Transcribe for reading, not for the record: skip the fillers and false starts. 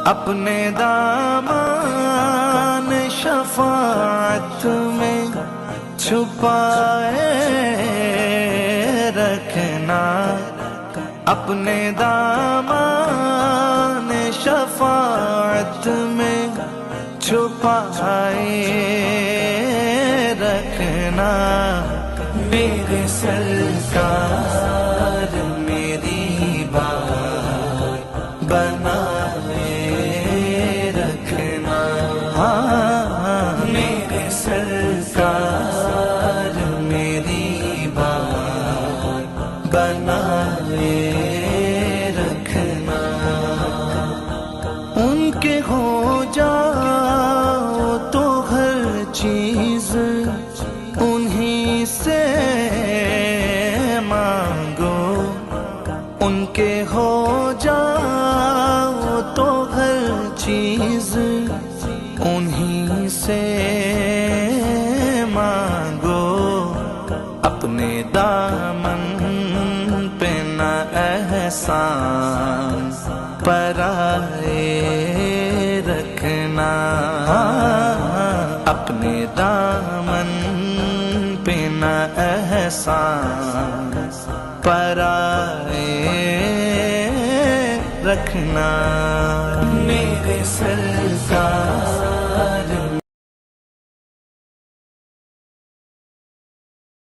اپنے دامان شفاعت میں چھپائے رکھنا، اپنے دامان شفاعت میں چھپائے رکھنا، میرے سرکار میری بات بنائے رکھنا، میرے سرکار میری بات بنائے رکھنا، ان کے ہو جاؤ تو ہر چیز انہی سے مانگو، ان کے ہو جاؤ تو ہر چیز انہی سے مانگو، اپنے دامن پہ نہ احسان پرائے رکھنا، اپنے دامن پہ نہ احسان پرائے رکھنا، میرے سرکار